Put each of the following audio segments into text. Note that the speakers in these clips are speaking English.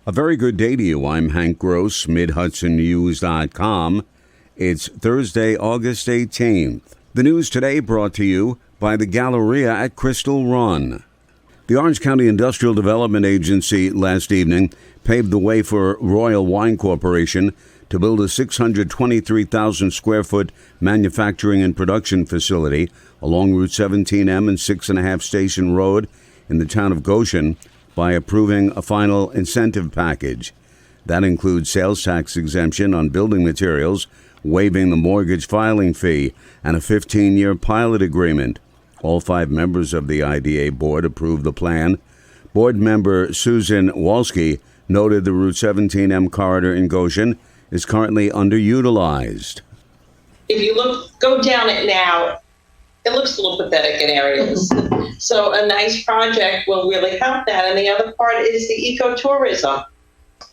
A very good day to you. I'm Hank Gross, MidHudsonNews.com. It's Thursday, August 18th. The news today brought to you by the Galleria at Crystal Run. The Orange County Industrial Development Agency last evening paved the way for Royal Wine Corporation to build a 623,000 square foot manufacturing and production facility along Route 17M and 6.5 Station Road in the town of Goshen by approving a final incentive package. That includes sales tax exemption on building materials, waiving the mortgage filing fee, and a 15-year pilot agreement. All 5 members of the IDA board approved the plan. Board member Susan Walsky noted the Route 17M corridor in Goshen is currently underutilized. If you go down it now, it looks a little pathetic in areas. So a nice project will really help that. And the other part is the ecotourism.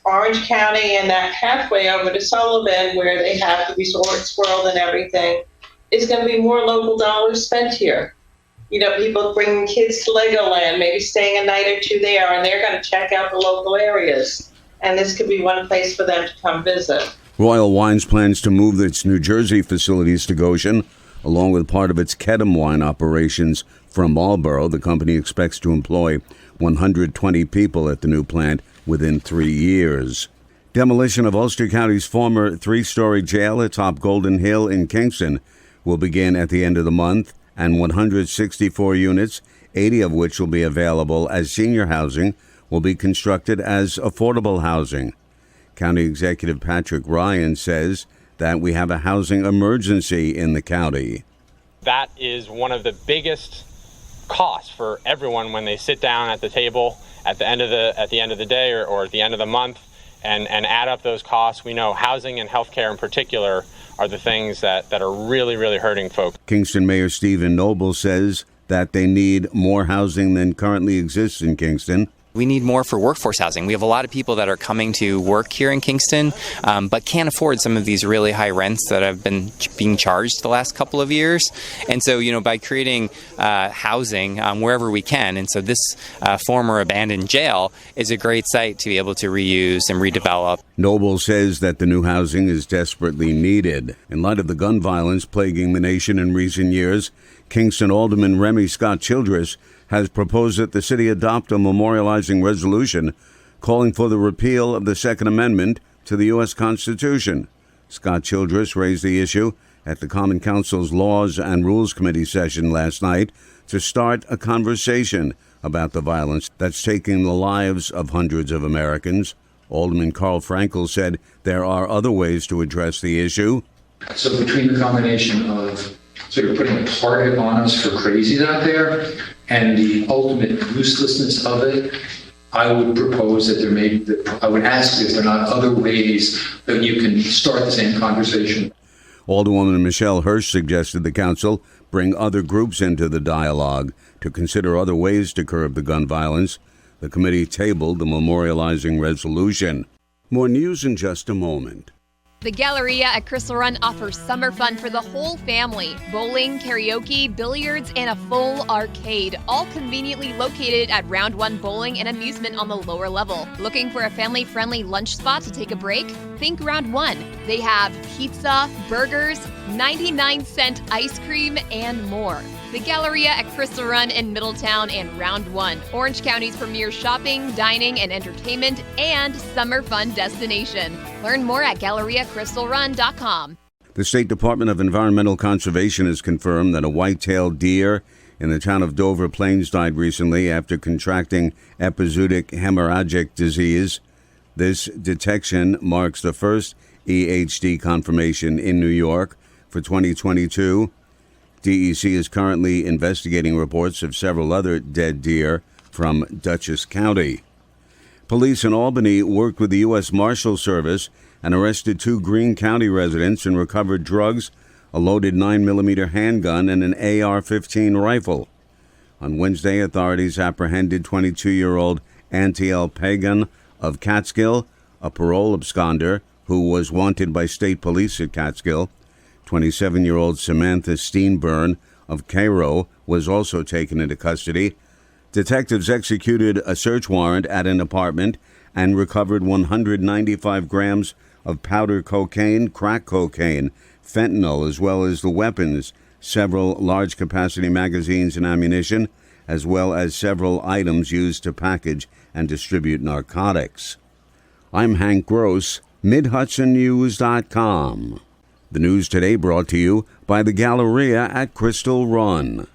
Orange County and that pathway over to Sullivan, where they have the Resorts World and everything, is going to be more local dollars spent here. You know, people bringing kids to Legoland, maybe staying a night or two there, and they're going to check out the local areas. And this could be one place for them to come visit. Royal Wines plans to move its New Jersey facilities to Goshen, along with part of its Kedem wine operations from Marlborough. The company expects to employ 120 people at the new plant within 3 years. Demolition of Ulster County's former 3-story jail atop Golden Hill in Kingston will begin at the end of the month, and 164 units, 80 of which will be available as senior housing, will be constructed as affordable housing. County Executive Patrick Ryan says that we have a housing emergency in the county. That is one of the biggest costs for everyone when they sit down at the table at the end of the day or at the end of the month and add up those costs. We know housing and healthcare in particular are the things that are really, really hurting folks. Kingston Mayor Stephen Noble says that they need more housing than currently exists in Kingston. We need more for workforce housing. We have a lot of people that are coming to work here in Kingston, but can't afford some of these really high rents that have been being charged the last couple of years. And so, by creating housing wherever we can, and so this former abandoned jail is a great site to be able to reuse and redevelop. Noble says that the new housing is desperately needed. In light of the gun violence plaguing the nation in recent years, Kingston Alderman Remy Scott Childress has proposed that the city adopt a memorializing resolution calling for the repeal of the Second Amendment to the U.S. Constitution. Scott Childress raised the issue at the Common Council's Laws and Rules Committee session last night to start a conversation about the violence that's taking the lives of hundreds of Americans. Alderman Carl Frankel said there are other ways to address the issue. So between the combination of sort of putting a target on us for crazies out there and the ultimate uselessness of it, I would propose that I would ask if there are not other ways that you can start the same conversation. Alderwoman Michelle Hirsch suggested the council bring other groups into the dialogue to consider other ways to curb the gun violence. The committee tabled the memorializing resolution. More news in just a moment. The Galleria at Crystal Run offers summer fun for the whole family. Bowling, karaoke, billiards, and a full arcade, all conveniently located at Round 1 Bowling and Amusement on the lower level. Looking for a family-friendly lunch spot to take a break? Think Round 1. They have pizza, burgers, 99-cent ice cream, and more. The Galleria at Crystal Run in Middletown and Round 1, Orange County's premier shopping, dining, and entertainment and summer fun destination. Learn more at GalleriaCrystalRun.com. The State Department of Environmental Conservation has confirmed that a white-tailed deer in the town of Dover Plains died recently after contracting epizootic hemorrhagic disease. This detection marks the first EHD confirmation in New York for 2022. DEC is currently investigating reports of several other dead deer from Dutchess County. Police in Albany worked with the U.S. Marshal Service and arrested 2 Greene County residents and recovered drugs, a loaded 9mm handgun, and an AR-15 rifle. On Wednesday, authorities apprehended 22-year-old Antiel Pagan of Catskill, a parole absconder who was wanted by state police at Catskill. 27-year-old Samantha Steenburn of Cairo was also taken into custody. Detectives executed a search warrant at an apartment and recovered 195 grams of powder cocaine, crack cocaine, fentanyl, as well as the weapons, several large-capacity magazines and ammunition, as well as several items used to package and distribute narcotics. I'm Hank Gross, MidHudsonNews.com. The news today brought to you by the Galleria at Crystal Run.